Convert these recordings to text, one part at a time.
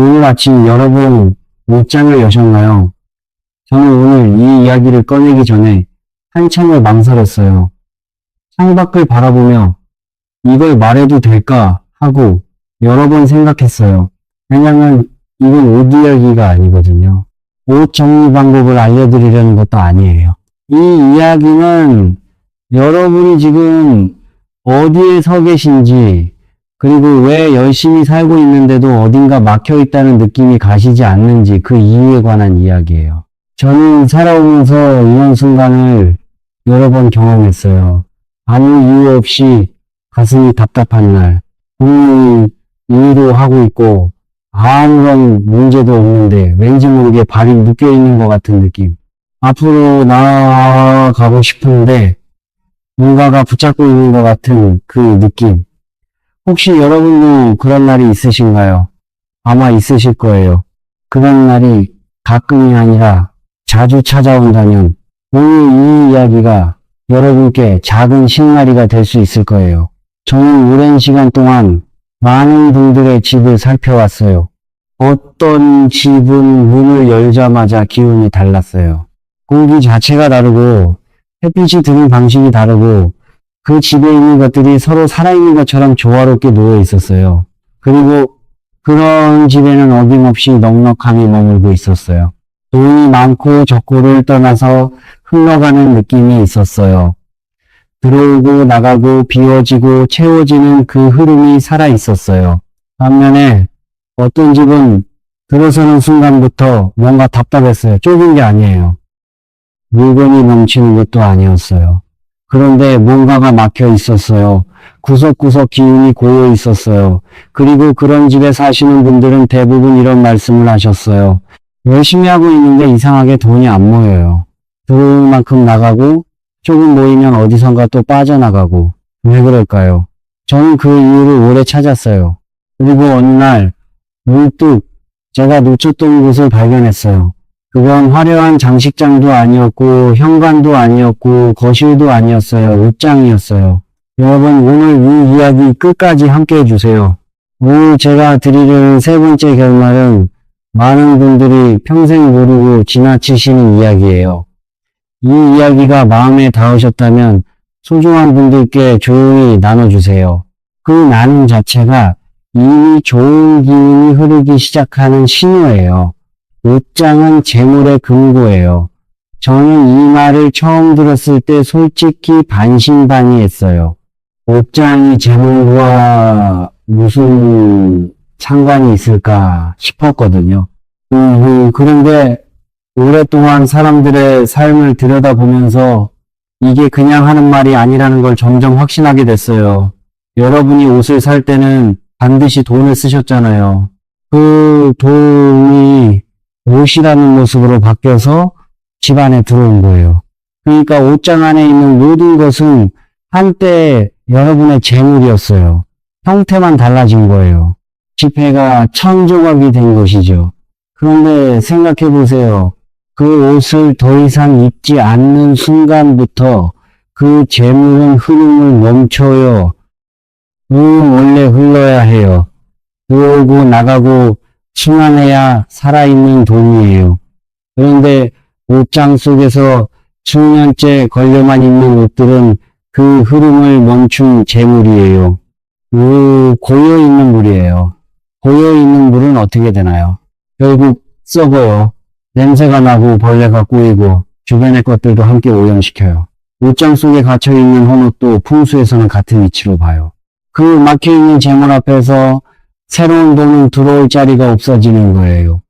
오늘 아침 여러분 옷장을 여셨나요? 저는 오늘 이 이야기를 꺼내기 전에 한참을 망설였어요. 창밖을 바라보며 이걸 말해도 될까 하고 여러 번 생각했어요. 왜냐면 이건 옷 이야기가 아니거든요. 옷 정리 방법을 알려드리려는 것도 아니에요. 이 이야기는 여러분이 지금 어디에 서 계신지, 그리고 왜 열심히 살고 있는데도 어딘가 막혀 있다는 느낌이 가시지 않는지 그 이유에 관한 이야기예요. 저는 살아오면서 이런 순간을 여러 번 경험했어요. 아무 이유 없이 가슴이 답답한 날, 분명히 일도 하고 있고 아무런 문제도 없는데 왠지 모르게 발이 묶여 있는 것 같은 느낌. 앞으로 나아가고 싶은데 뭔가가 붙잡고 있는 것 같은 그 느낌. 혹시 여러분도 그런 날이 있으신가요? 아마 있으실 거예요. 그런 날이 가끔이 아니라 자주 찾아온다면 오늘 이 이야기가 여러분께 작은 신나리가 될 수 있을 거예요. 저는 오랜 시간 동안 많은 분들의 집을 살펴왔어요. 어떤 집은 문을 열자마자 기운이 달랐어요. 공기 자체가 다르고 햇빛이 드는 방식이 다르고 그 집에 있는 것들이 서로 살아있는 것처럼 조화롭게 놓여 있었어요. 그리고 그런 집에는 어김없이 넉넉함이 머물고 있었어요. 돈이 많고 적고를 떠나서 흘러가는 느낌이 있었어요. 들어오고 나가고 비워지고 채워지는 그 흐름이 살아있었어요. 반면에 어떤 집은 들어서는 순간부터 뭔가 답답했어요. 좁은 게 아니에요. 물건이 넘치는 것도 아니었어요. 그런데 뭔가가 막혀 있었어요. 구석구석 기운이 고여 있었어요. 그리고 그런 집에 사시는 분들은 대부분 이런 말씀을 하셨어요. 열심히 하고 있는데 이상하게 돈이 안 모여요. 들어올 만큼 나가고 조금 모이면 어디선가 또 빠져나가고. 왜 그럴까요? 저는 그 이유를 오래 찾았어요. 그리고 어느 날 문득 제가 놓쳤던 곳을 발견했어요. 그건 화려한 장식장도 아니었고 현관도 아니었고 거실도 아니었어요. 옷장이었어요. 여러분 오늘 이 이야기 끝까지 함께 해주세요. 오늘 제가 드리는 세 번째 결말은 많은 분들이 평생 모르고 지나치시는 이야기예요. 이 이야기가 마음에 닿으셨다면 소중한 분들께 조용히 나눠주세요. 그 나눔 자체가 이미 좋은 기운이 흐르기 시작하는 신호예요. 옷장은 재물의 금고예요. 저는 이 말을 처음 들었을 때 솔직히 반신반의했어요. 옷장이 재물과 무슨 상관이 있을까 싶었거든요. 그런데 오랫동안 사람들의 삶을 들여다보면서 이게 그냥 하는 말이 아니라는 걸 점점 확신하게 됐어요. 여러분이 옷을 살 때는 반드시 돈을 쓰셨잖아요. 그 돈이 옷이라는 모습으로 바뀌어서 집 안에 들어온 거예요. 그러니까 옷장 안에 있는 모든 것은 한때 여러분의 재물이었어요. 형태만 달라진 거예요. 지폐가 천조각이 된 것이죠. 그런데 생각해 보세요. 그 옷을 더 이상 입지 않는 순간부터 그 재물은 흐름을 멈춰요. 원래 흘러야 해요. 들어오고 나가고 순환해야 살아있는 돈이에요. 그런데 옷장 속에서 수년째 걸려만 있는 옷들은 그 흐름을 멈춘 재물이에요. 고여있는 물이에요. 고여있는 물은 어떻게 되나요? 결국 썩어요. 냄새가 나고 벌레가 꼬이고 주변의 것들도 함께 오염시켜요. 옷장 속에 갇혀있는 헌옷도 풍수에서는 같은 위치로 봐요. 그 막혀있는 재물 앞에서 새로운 돈은 들어올 자리가 없어지는 거예요.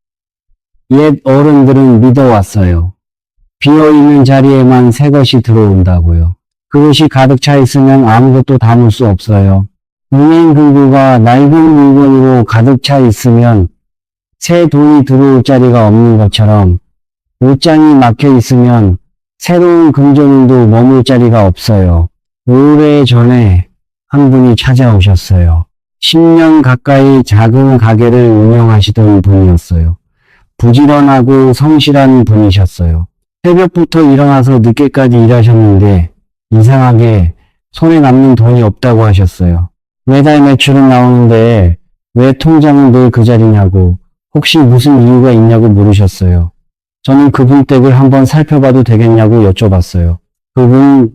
옛 어른들은 믿어왔어요. 비어있는 자리에만 새 것이 들어온다고요. 그것이 가득 차 있으면 아무것도 담을 수 없어요. 은행 금고가 낡은 물건으로 가득 차 있으면 새 돈이 들어올 자리가 없는 것처럼 옷장이 막혀 있으면 새로운 금전운도 머물 자리가 없어요. 오래전에 한 분이 찾아오셨어요. 10년 가까이 작은 가게를 운영하시던 분이었어요. 부지런하고 성실한 분이셨어요. 새벽부터 일어나서 늦게까지 일하셨는데 이상하게 손에 남는 돈이 없다고 하셨어요. 매달 매출은 나오는데 왜 통장은 늘 그 자리냐고 혹시 무슨 이유가 있냐고 물으셨어요. 저는 그분 댁을 한번 살펴봐도 되겠냐고 여쭤봤어요. 그분은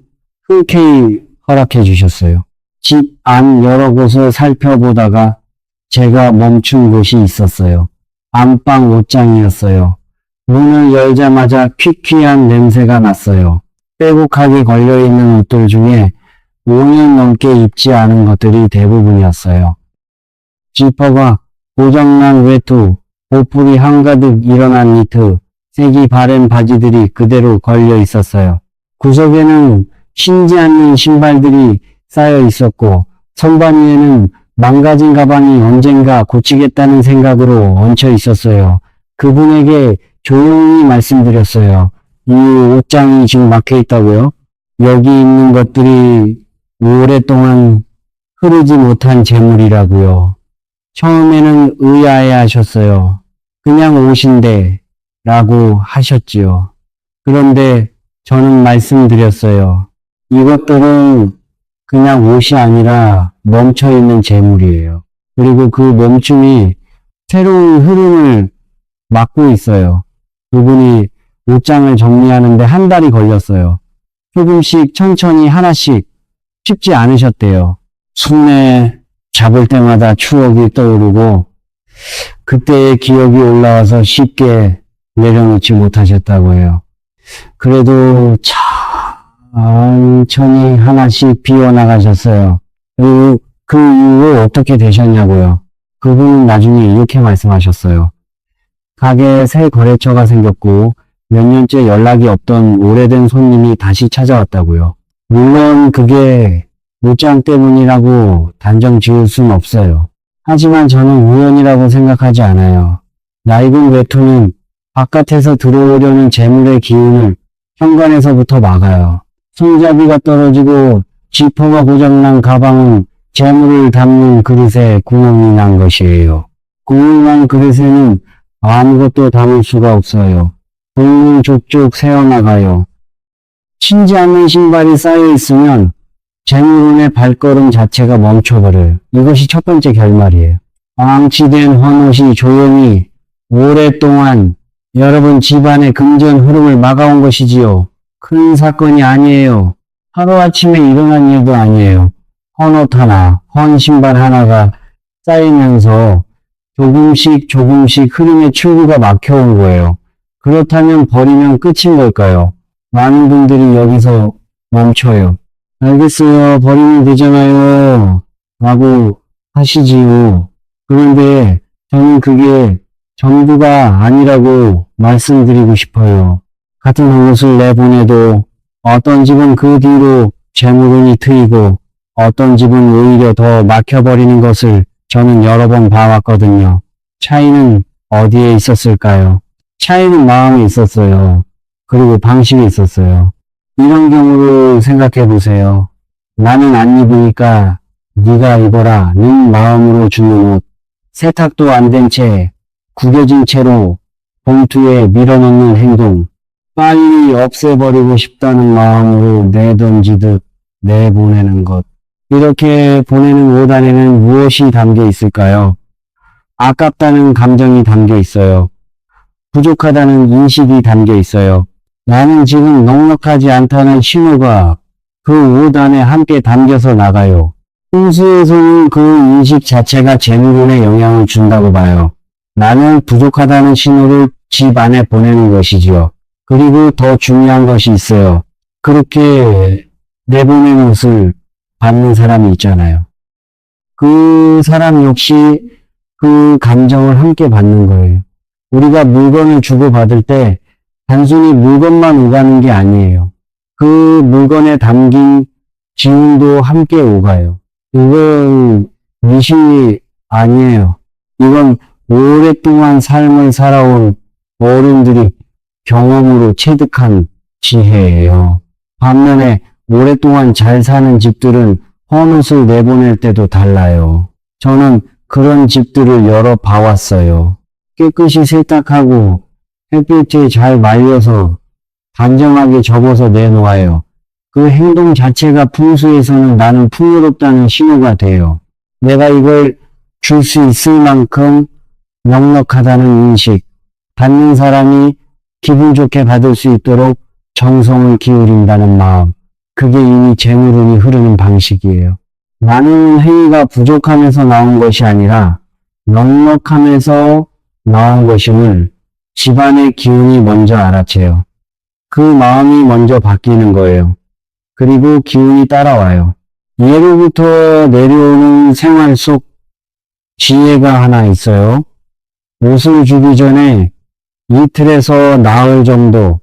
흔쾌히 허락해 주셨어요. 집 안 여러 곳을 살펴보다가 제가 멈춘 곳이 있었어요. 안방 옷장이었어요. 문을 열자마자 퀴퀴한 냄새가 났어요. 빼곡하게 걸려있는 옷들 중에 5년 넘게 입지 않은 것들이 대부분이었어요. 지퍼가 고장난 외투, 보풀이 한가득 일어난 니트, 색이 바랜 바지들이 그대로 걸려 있었어요. 구석에는 신지 않는 신발들이 쌓여 있었고 선반 위에는 망가진 가방이 언젠가 고치겠다는 생각으로 얹혀 있었어요. 그분에게 조용히 말씀드렸어요. 이 옷장이 지금 막혀 있다고요? 여기 있는 것들이 오랫동안 흐르지 못한 재물이라고요. 처음에는 의아해 하셨어요. 그냥 옷인데 라고 하셨지요. 그런데 저는 말씀드렸어요. 이것들은 그냥 옷이 아니라 멈춰있는 재물이에요. 그리고 그 멈춤이 새로운 흐름을 막고 있어요. 그분이 옷장을 정리하는데 한 달이 걸렸어요. 조금씩 천천히 하나씩 쉽지 않으셨대요. 손에 잡을 때마다 추억이 떠오르고 그때의 기억이 올라와서 쉽게 내려놓지 못하셨다고 해요. 그래도 천천히 하나씩 비워나가셨어요. 그리고 그 이후에 어떻게 되셨냐고요. 그분은 나중에 이렇게 말씀하셨어요. 가게에 새 거래처가 생겼고 몇 년째 연락이 없던 오래된 손님이 다시 찾아왔다고요. 물론 그게 옷장 때문이라고 단정 지을 순 없어요. 하지만 저는 우연이라고 생각하지 않아요. 낡은 외투는 바깥에서 들어오려는 재물의 기운을 현관에서부터 막아요. 손잡이가 떨어지고 지퍼가 고장난 가방은 재물을 담는 그릇에 구멍이 난 것이에요. 구멍 난 그릇에는 아무것도 담을 수가 없어요. 볼문 족족 새어나가요. 신지 않는 신발이 쌓여 있으면 재물운의 발걸음 자체가 멈춰버려요. 이것이 첫 번째 결말이에요. 방치된 헌옷이 조용히 오랫동안 여러분 집안의 금전 흐름을 막아온 것이지요. 큰 사건이 아니에요. 하루아침에 일어난 일도 아니에요. 헌옷 하나, 헌 신발 하나가 쌓이면서 조금씩 흐름의 출구가 막혀온 거예요. 그렇다면 버리면 끝인 걸까요? 많은 분들이 여기서 멈춰요. 알겠어요. 버리면 되잖아요. 라고 하시지요. 그런데 저는 그게 전부가 아니라고 말씀드리고 싶어요. 같은 옷을 내보내도 어떤 집은 그 뒤로 재물운이 트이고 어떤 집은 오히려 더 막혀버리는 것을 저는 여러 번 봐왔거든요. 차이는 어디에 있었을까요? 차이는 마음에 있었어요. 그리고 방식이 있었어요. 이런 경우를 생각해 보세요. 나는 안 입으니까 네가 입어라 는 마음으로 주는 옷. 세탁도 안 된 채 구겨진 채로 봉투에 밀어넣는 행동. 빨리 없애버리고 싶다는 마음으로 내던지듯 내보내는 것. 이렇게 보내는 옷 안에는 무엇이 담겨 있을까요? 아깝다는 감정이 담겨 있어요. 부족하다는 인식이 담겨 있어요. 나는 지금 넉넉하지 않다는 신호가 그 옷 안에 함께 담겨서 나가요. 풍수에서는 그 인식 자체가 재물운에 영향을 준다고 봐요. 나는 부족하다는 신호를 집 안에 보내는 것이지요. 그리고 더 중요한 것이 있어요. 그렇게 내보낸 옷을 받는 사람이 있잖아요. 그 사람 역시 그 감정을 함께 받는 거예요. 우리가 물건을 주고받을 때 단순히 물건만 오가는 게 아니에요. 그 물건에 담긴 기운도 함께 오가요. 이건 미신이 아니에요. 이건 오랫동안 삶을 살아온 어른들이 경험으로 체득한 지혜예요. 반면에 오랫동안 잘 사는 집들은 헌옷을 내보낼 때도 달라요. 저는 그런 집들을 여러 봐왔어요. 깨끗이 세탁하고 햇빛에 잘 말려서 단정하게 접어서 내놓아요. 그 행동 자체가 풍수에서는 나는 풍요롭다는 신호가 돼요. 내가 이걸 줄 수 있을 만큼 넉넉하다는 인식, 받는 사람이 기분 좋게 받을 수 있도록 정성을 기울인다는 마음, 그게 이미 재물운이 흐르는 방식이에요. 나는 행위가 부족함에서 나온 것이 아니라 넉넉함에서 나온 것임을 집안의 기운이 먼저 알아채요. 그 마음이 먼저 바뀌는 거예요. 그리고 기운이 따라와요. 예로부터 내려오는 생활 속 지혜가 하나 있어요. 옷을 주기 전에 이틀에서 나흘 정도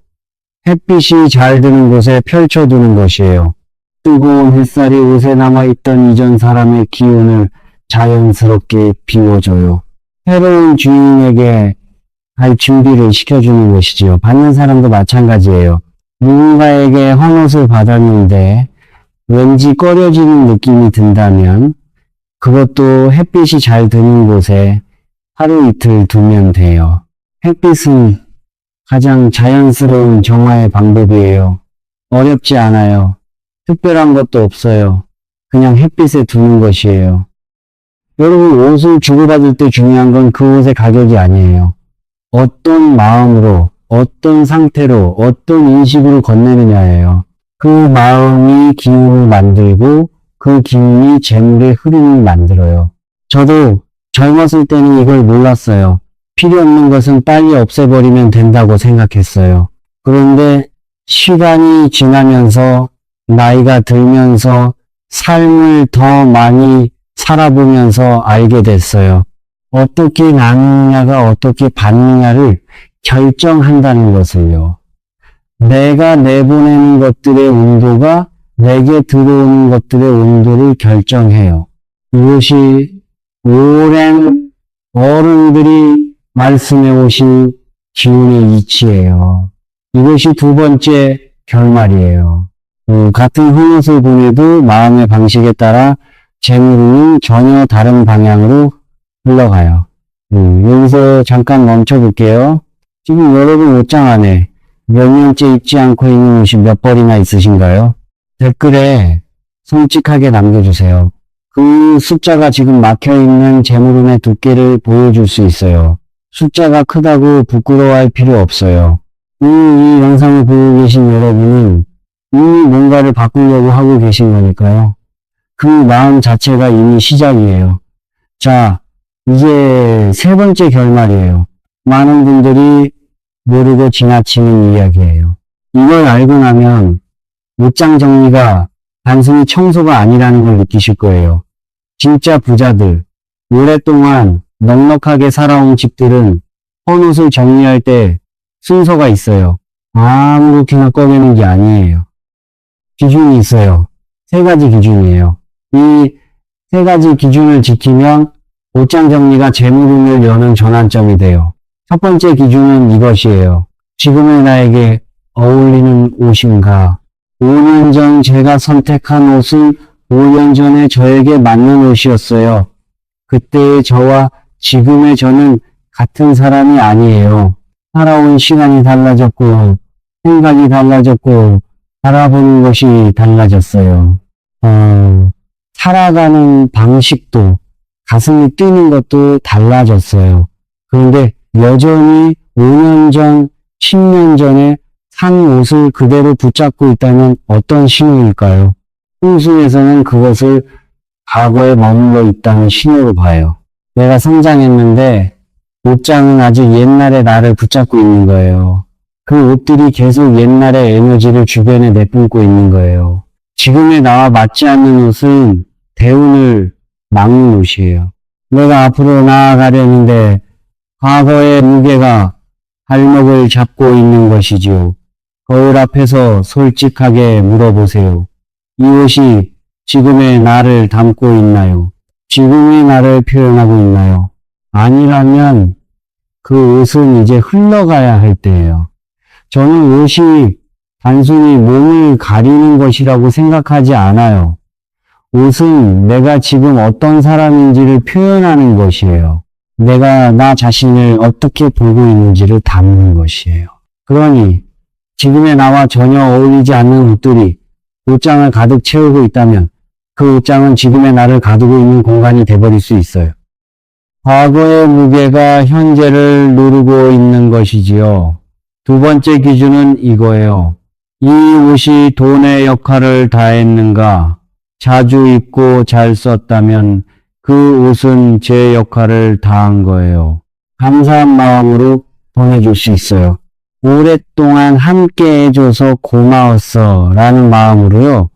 햇빛이 잘 드는 곳에 펼쳐두는 것이에요. 뜨거운 햇살이 옷에 남아있던 이전 사람의 기운을 자연스럽게 비워줘요. 새로운 주인에게 할 준비를 시켜주는 것이지요. 받는 사람도 마찬가지예요. 누군가에게 헌옷을 받았는데 왠지 꺼려지는 느낌이 든다면 그것도 햇빛이 잘 드는 곳에 하루 이틀 두면 돼요. 햇빛은 가장 자연스러운 정화의 방법이에요. 어렵지 않아요. 특별한 것도 없어요. 그냥 햇빛에 두는 것이에요. 여러분, 옷을 주고받을 때 중요한 건 그 옷의 가격이 아니에요. 어떤 마음으로, 어떤 상태로, 어떤 인식으로 건네느냐예요. 그 마음이 기운을 만들고 그 기운이 재물의 흐름을 만들어요. 저도 젊었을 때는 이걸 몰랐어요. 필요 없는 것은 빨리 없애버리면 된다고 생각했어요. 그런데 시간이 지나면서 나이가 들면서 삶을 더 많이 살아보면서 알게 됐어요. 어떻게 나누느냐가 어떻게 받느냐를 결정한다는 것을요. 내가 내보내는 것들의 온도가 내게 들어오는 것들의 온도를 결정해요. 이것이 오랜 어른들이 말씀해 오신 기운의 이치예요. 이것이 두 번째 결말이에요. 같은 헌옷을 보내도 마음의 방식에 따라 재물은 전혀 다른 방향으로 흘러가요. 여기서 잠깐 멈춰 볼게요. 지금 여러분 옷장 안에 몇 년째 입지 않고 있는 옷이 몇 벌이나 있으신가요? 댓글에 솔직하게 남겨주세요. 그 숫자가 지금 막혀있는 재물운의 두께를 보여줄 수 있어요. 숫자가 크다고 부끄러워할 필요 없어요. 이 영상을 보고 계신 여러분은 이미 뭔가를 바꾸려고 하고 계신 거니까요. 그 마음 자체가 이미 시작이에요. 자, 이제 세 번째 결말이에요. 많은 분들이 모르고 지나치는 이야기예요. 이걸 알고 나면 옷장 정리가 단순히 청소가 아니라는 걸 느끼실 거예요. 진짜 부자들, 오랫동안 넉넉하게 살아온 집들은 헌옷을 정리할 때 순서가 있어요. 아무렇게나 꺼내는 게 아니에요. 기준이 있어요. 세 가지 기준이에요. 이 세 가지 기준을 지키면 옷장 정리가 재물운을 여는 전환점이 돼요. 첫 번째 기준은 이것이에요. 지금의 나에게 어울리는 옷인가? 5년 전 제가 선택한 옷은 5년 전에 저에게 맞는 옷이었어요. 그때의 저와 지금의 저는 같은 사람이 아니에요. 살아온 시간이 달라졌고, 생각이 달라졌고, 바라보는 것이 달라졌어요. 살아가는 방식도, 가슴이 뛰는 것도 달라졌어요. 그런데 여전히 5년 전, 10년 전에 산 옷을 그대로 붙잡고 있다면 어떤 신호일까요? 풍수에서는 그것을 과거에 머물러 있다는 신호로 봐요. 내가 성장했는데 옷장은 아직 옛날의 나를 붙잡고 있는 거예요. 그 옷들이 계속 옛날의 에너지를 주변에 내뿜고 있는 거예요. 지금의 나와 맞지 않는 옷은 대운을 막는 옷이에요. 내가 앞으로 나아가려는데 과거의 무게가 발목을 잡고 있는 것이지요. 거울 앞에서 솔직하게 물어보세요. 이 옷이 지금의 나를 담고 있나요? 지금의 나를 표현하고 있나요? 아니라면 그 옷은 이제 흘러가야 할 때예요. 저는 옷이 단순히 몸을 가리는 것이라고 생각하지 않아요. 옷은 내가 지금 어떤 사람인지를 표현하는 것이에요. 내가 나 자신을 어떻게 보고 있는지를 담는 것이에요. 그러니 지금의 나와 전혀 어울리지 않는 옷들이 옷장을 가득 채우고 있다면 그 옷장은 지금의 나를 가두고 있는 공간이 돼버릴 수 있어요. 과거의 무게가 현재를 누르고 있는 것이지요. 두 번째 기준은 이거예요. 이 옷이 돈의 역할을 다했는가? 자주 입고 잘 썼다면 그 옷은 제 역할을 다한 거예요. 감사한 마음으로 보내줄 수 있어요. 오랫동안 함께 해줘서 고마웠어 라는 마음으로요.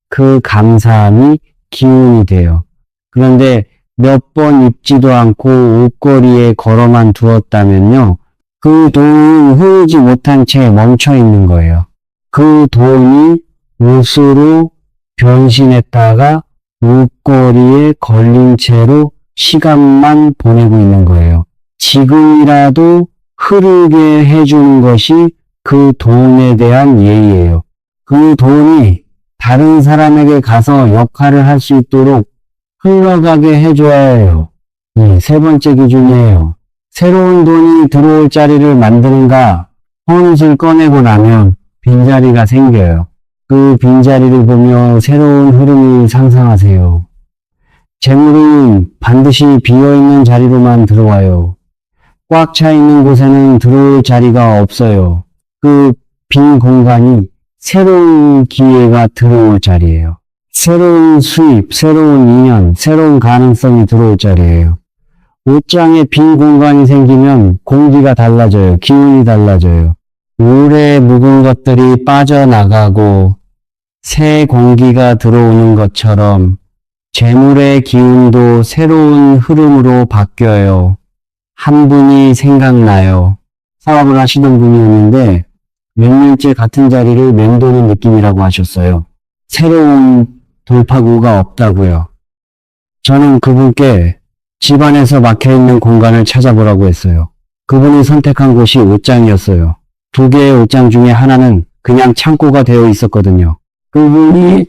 그 감사함이 기운이 돼요. 그런데 몇 번 입지도 않고 옷걸이에 걸어만 두었다면요. 그 돈은 흐르지 못한 채 멈춰 있는 거예요. 그 돈이 옷으로 변신했다가 옷걸이에 걸린 채로 시간만 보내고 있는 거예요. 지금이라도 흐르게 해주는 것이 그 돈에 대한 예의예요. 그 돈이 다른 사람에게 가서 역할을 할 수 있도록 흘러가게 해줘야 해요. 세 번째 기준이에요. 새로운 돈이 들어올 자리를 만드는가, 헌옷을 꺼내고 나면 빈자리가 생겨요. 그 빈자리를 보며 새로운 흐름을 상상하세요. 재물은 반드시 비어있는 자리로만 들어와요. 꽉 차 있는 곳에는 들어올 자리가 없어요. 그 빈 공간이 새로운 기회가 들어올 자리예요. 새로운 수입, 새로운 인연, 새로운 가능성이 들어올 자리예요. 옷장에 빈 공간이 생기면 공기가 달라져요. 기운이 달라져요. 오래 묵은 것들이 빠져나가고 새 공기가 들어오는 것처럼 재물의 기운도 새로운 흐름으로 바뀌어요. 한 분이 생각나요. 사업을 하시던 분이었는데 몇 년째 같은 자리를 맴도는 느낌이라고 하셨어요. 새로운 돌파구가 없다고요. 저는 그분께 집안에서 막혀있는 공간을 찾아보라고 했어요. 그분이 선택한 곳이 옷장이었어요. 두 개의 옷장 중에 하나는 그냥 창고가 되어 있었거든요. 그분이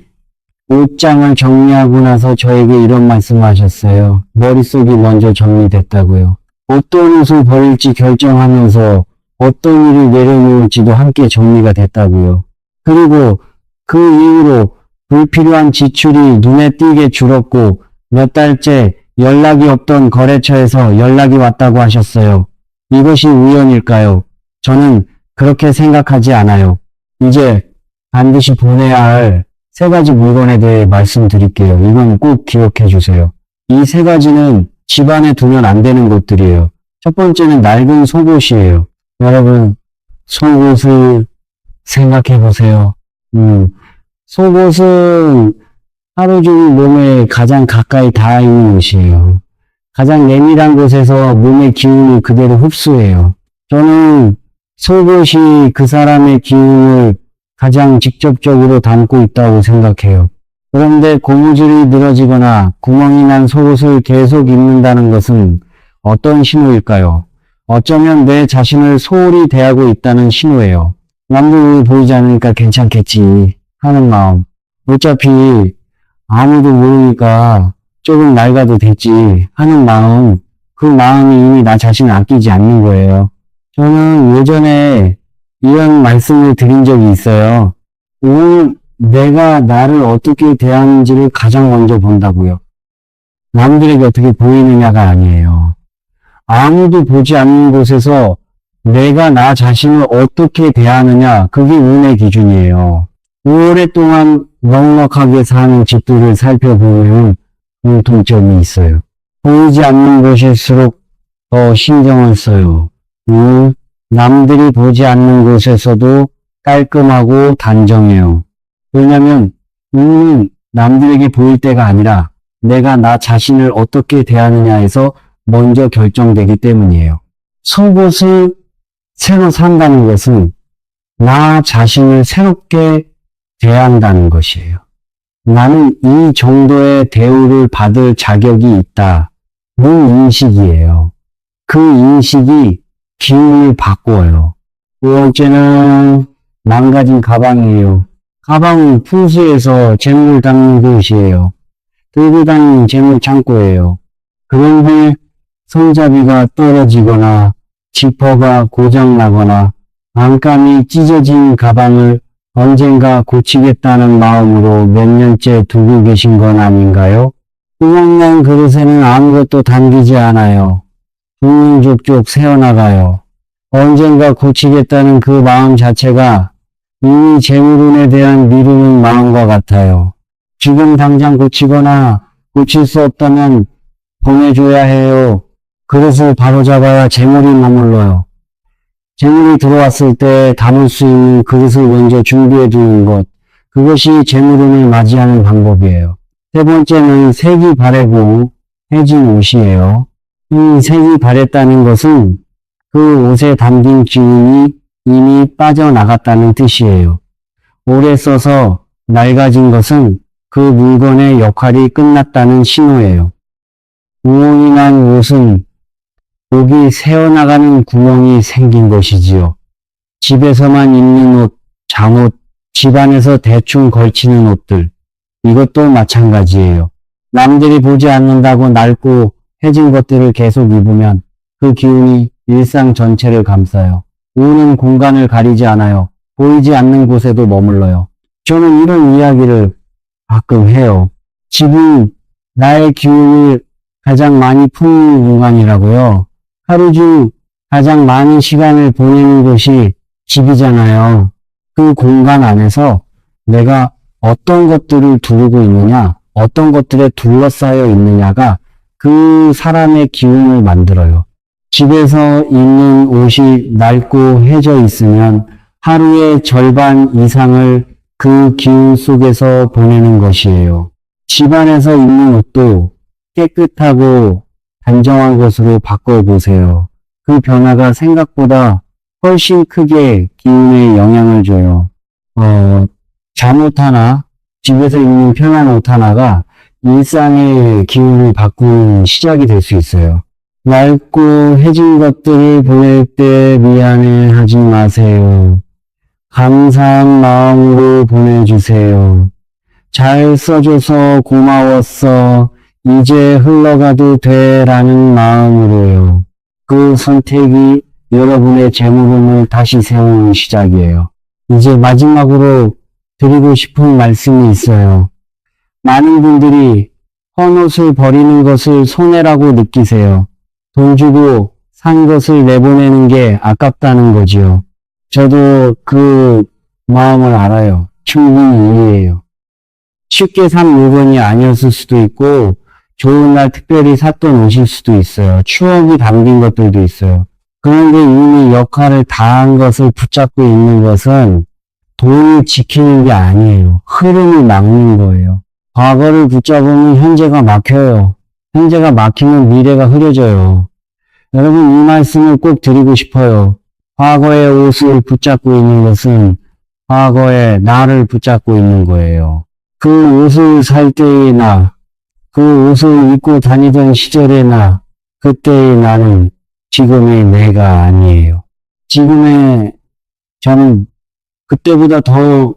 옷장을 정리하고 나서 저에게 이런 말씀을 하셨어요. 머릿속이 먼저 정리됐다고요. 어떤 옷을 버릴지 결정하면서 어떤 일을 내려놓을지도 함께 정리가 됐다고요. 그리고 그 이후로 불필요한 지출이 눈에 띄게 줄었고 몇 달째 연락이 없던 거래처에서 연락이 왔다고 하셨어요. 이것이 우연일까요? 저는 그렇게 생각하지 않아요. 이제 반드시 보내야 할 세 가지 물건에 대해 말씀드릴게요. 이건 꼭 기억해 주세요. 이 세 가지는 집안에 두면 안 되는 것들이에요. 첫 번째는 낡은 속옷이에요. 여러분, 속옷을 생각해 보세요. 속옷은 하루 종일 몸에 가장 가까이 닿아 있는 옷이에요. 가장 내밀한 곳에서 몸의 기운을 그대로 흡수해요. 저는 속옷이 그 사람의 기운을 가장 직접적으로 담고 있다고 생각해요. 그런데 고무줄이 늘어지거나 구멍이 난 속옷을 계속 입는다는 것은 어떤 신호일까요? 어쩌면 내 자신을 소홀히 대하고 있다는 신호예요. 남들 눈이 보이지 않으니까 괜찮겠지 하는 마음. 어차피 아무도 모르니까 조금 낡아도 됐지 하는 마음. 그 마음이 이미 나 자신을 아끼지 않는 거예요. 저는 예전에 이런 말씀을 드린 적이 있어요. 오늘 내가 나를 어떻게 대하는지를 가장 먼저 본다고요. 남들에게 어떻게 보이느냐가 아니에요. 아무도 보지 않는 곳에서 내가 나 자신을 어떻게 대하느냐, 그게 운의 기준이에요. 오랫동안 넉넉하게 사는 집들을 살펴보면 공통점이 있어요. 보이지 않는 곳일수록 더 신경을 써요. 남들이 보지 않는 곳에서도 깔끔하고 단정해요. 왜냐면 운은 남들에게 보일 때가 아니라 내가 나 자신을 어떻게 대하느냐에서 먼저 결정되기 때문이에요. 속옷을 새로 산다는 것은 나 자신을 새롭게 대한다는 것이에요. 나는 이 정도의 대우를 받을 자격이 있다. 그 인식이에요. 그 인식이 기운을 바꾸어요. 두 번째는 망가진 가방이에요. 가방은 풍수에서 재물을 담는 곳이에요. 들고 다니는 재물 창고예요. 그런데 손잡이가 떨어지거나 지퍼가 고장나거나 안감이 찢어진 가방을 언젠가 고치겠다는 마음으로 몇 년째 두고 계신 건 아닌가요? 구멍난 그릇에는 아무것도 담기지 않아요. 죽는 족족 새어나가요. 언젠가 고치겠다는 그 마음 자체가 이미 재물운에 대한 미루는 마음과 같아요. 지금 당장 고치거나 고칠 수 없다면 보내줘야 해요. 그릇을 바로잡아야 재물이 머물러요. 재물이 들어왔을 때 담을 수 있는 그릇을 먼저 준비해 두는 것. 그것이 재물운을 맞이하는 방법이에요. 세 번째는 색이 바래고 해진 옷이에요. 이 색이 바랬다는 것은 그 옷에 담긴 기운이 이미 빠져나갔다는 뜻이에요. 오래 써서 낡아진 것은 그 물건의 역할이 끝났다는 신호예요. 구멍이 난 옷은 목이 새어나가는 구멍이 생긴 것이지요. 집에서만 입는 옷, 잠옷, 집안에서 대충 걸치는 옷들, 이것도 마찬가지예요. 남들이 보지 않는다고 낡고 해진 것들을 계속 입으면 그 기운이 일상 전체를 감싸요. 우는 공간을 가리지 않아요. 보이지 않는 곳에도 머물러요. 저는 이런 이야기를 가끔 해요. 집은 나의 기운을 가장 많이 품는 공간이라고요. 하루 중 가장 많은 시간을 보내는 곳이 집이잖아요. 그 공간 안에서 내가 어떤 것들을 두르고 있느냐, 어떤 것들에 둘러싸여 있느냐가 그 사람의 기운을 만들어요. 집에서 입는 옷이 낡고 해져 있으면 하루의 절반 이상을 그 기운 속에서 보내는 것이에요. 집안에서 입는 옷도 깨끗하고 단정한 것으로 바꿔보세요. 그 변화가 생각보다 훨씬 크게 기운에 영향을 줘요. 잠옷 하나, 집에서 입는 편한 옷 하나가 일상의 기운을 바꾸는 시작이 될 수 있어요. 낡고 해진 것들을 보낼 때 미안해하지 마세요. 감사한 마음으로 보내주세요. 잘 써줘서 고마웠어. 이제 흘러가도 돼라는 마음으로요. 그 선택이 여러분의 재물운을 다시 세우는 시작이에요. 이제 마지막으로 드리고 싶은 말씀이 있어요. 많은 분들이 헌옷을 버리는 것을 손해라고 느끼세요. 돈 주고 산 것을 내보내는 게 아깝다는 거지요. 저도 그 마음을 알아요. 충분히 이해해요. 쉽게 산 물건이 아니었을 수도 있고 좋은 날 특별히 샀던 옷일 수도 있어요. 추억이 담긴 것들도 있어요. 그런데 이미 역할을 다한 것을 붙잡고 있는 것은 돈을 지키는 게 아니에요. 흐름을 막는 거예요. 과거를 붙잡으면 현재가 막혀요. 현재가 막히면 미래가 흐려져요. 여러분 이 말씀을 꼭 드리고 싶어요. 과거의 옷을 붙잡고 있는 것은 과거의 나를 붙잡고 있는 거예요. 그 옷을 살 때의 나, 그 옷을 입고 다니던 시절의 나, 그때의 나는 지금의 내가 아니에요. 지금의 저는 그때보다 더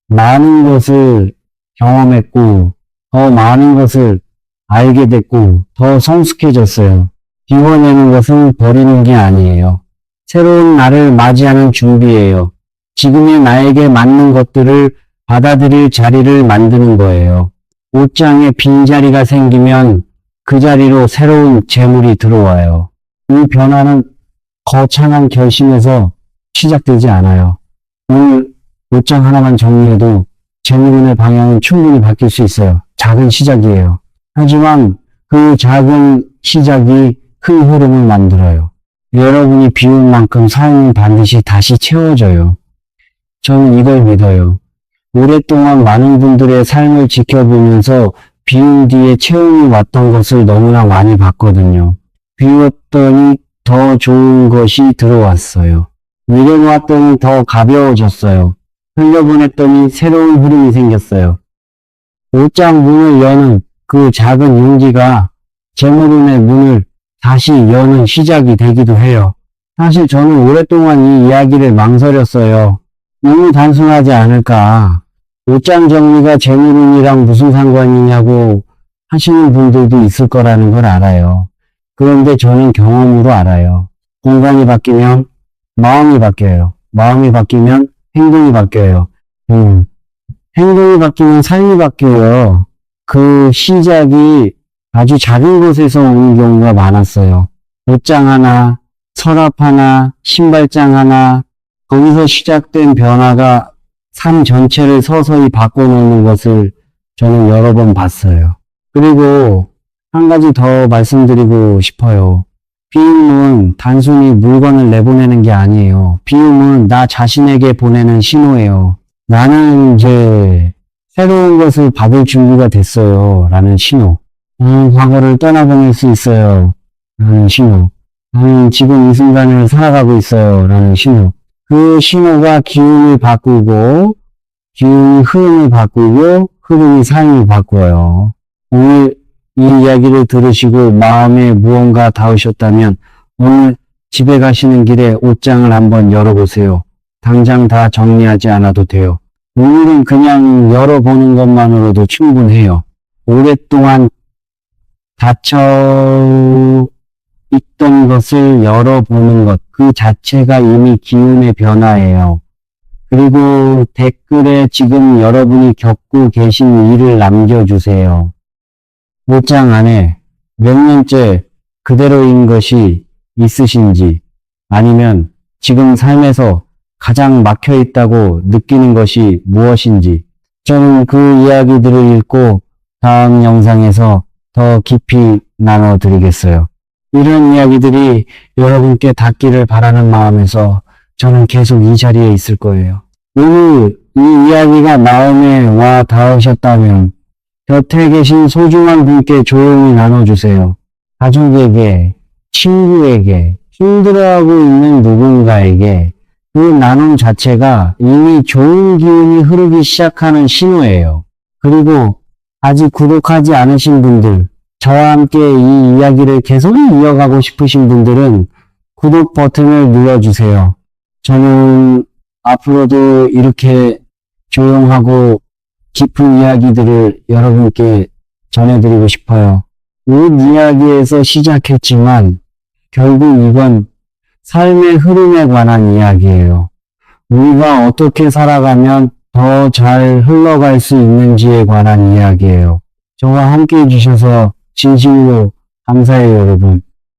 많은 것을 경험했고, 더 많은 것을 알게 됐고, 더 성숙해졌어요. 비워내는 것은 버리는 게 아니에요. 새로운 나를 맞이하는 준비예요. 지금의 나에게 맞는 것들을 받아들일 자리를 만드는 거예요. 옷장에 빈자리가 생기면 그 자리로 새로운 재물이 들어와요. 이 변화는 거창한 결심에서 시작되지 않아요. 오늘 옷장 하나만 정리해도 재물운의 방향은 충분히 바뀔 수 있어요. 작은 시작이에요. 하지만 그 작은 시작이 큰 흐름을 만들어요. 여러분이 비운 만큼 삶은 반드시 다시 채워져요. 저는 이걸 믿어요. 오랫동안 많은 분들의 삶을 지켜보면서 비운 뒤에 채움이 왔던 것을 너무나 많이 봤거든요. 비웠더니 더 좋은 것이 들어왔어요. 내려놓았더니 더 가벼워졌어요. 흘려보냈더니 새로운 흐름이 생겼어요. 옷장 문을 여는 그 작은 용기가 재물운의 문을 다시 여는 시작이 되기도 해요. 사실 저는 오랫동안 이 이야기를 망설였어요. 너무 단순하지 않을까. 옷장 정리가 재물운이랑 무슨 상관이냐고 하시는 분들도 있을 거라는 걸 알아요. 그런데 저는 경험으로 알아요. 공간이 바뀌면 마음이 바뀌어요. 마음이 바뀌면 행동이 바뀌어요. 행동이 바뀌면 삶이 바뀌어요. 그 시작이 아주 작은 곳에서 오는 경우가 많았어요. 옷장 하나, 서랍 하나, 신발장 하나, 거기서 시작된 변화가 삶 전체를 서서히 바꿔놓는 것을 저는 여러 번 봤어요. 그리고 한 가지 더 말씀드리고 싶어요. 비움은 단순히 물건을 내보내는 게 아니에요. 비움은 나 자신에게 보내는 신호예요. 나는 이제 새로운 것을 받을 준비가 됐어요. 라는 신호. 과거를 떠나보낼 수 있어요. 라는 신호. 지금 이 순간을 살아가고 있어요. 라는 신호. 그 신호가 기운을 바꾸고, 기운이 흐름을 바꾸고, 흐름이 삶을 바꾸어요. 오늘 이 이야기를 들으시고 마음에 무언가 닿으셨다면 오늘 집에 가시는 길에 옷장을 한번 열어보세요. 당장 다 정리하지 않아도 돼요. 오늘은 그냥 열어보는 것만으로도 충분해요. 오랫동안 닫혀 있던 것을 열어보는 것, 그 자체가 이미 기운의 변화예요. 그리고 댓글에 지금 여러분이 겪고 계신 일을 남겨주세요. 옷장 안에 몇 년째 그대로인 것이 있으신지, 아니면 지금 삶에서 가장 막혀 있다고 느끼는 것이 무엇인지, 저는 그 이야기들을 읽고 다음 영상에서 더 깊이 나눠드리겠어요. 이런 이야기들이 여러분께 닿기를 바라는 마음에서 저는 계속 이 자리에 있을 거예요. 오늘 이 이야기가 마음에 와 닿으셨다면 곁에 계신 소중한 분께 조용히 나눠주세요. 가족에게, 친구에게, 힘들어하고 있는 누군가에게 그 나눔 자체가 이미 좋은 기운이 흐르기 시작하는 신호예요. 그리고 아직 구독하지 않으신 분들, 저와 함께 이 이야기를 계속 이어가고 싶으신 분들은 구독 버튼을 눌러주세요. 저는 앞으로도 이렇게 조용하고 깊은 이야기들을 여러분께 전해드리고 싶어요. 옷 이야기에서 시작했지만 결국 이건 삶의 흐름에 관한 이야기예요. 우리가 어떻게 살아가면 더 잘 흘러갈 수 있는지에 관한 이야기예요. 저와 함께 해주셔서 진심으로 감사해요, 여러분.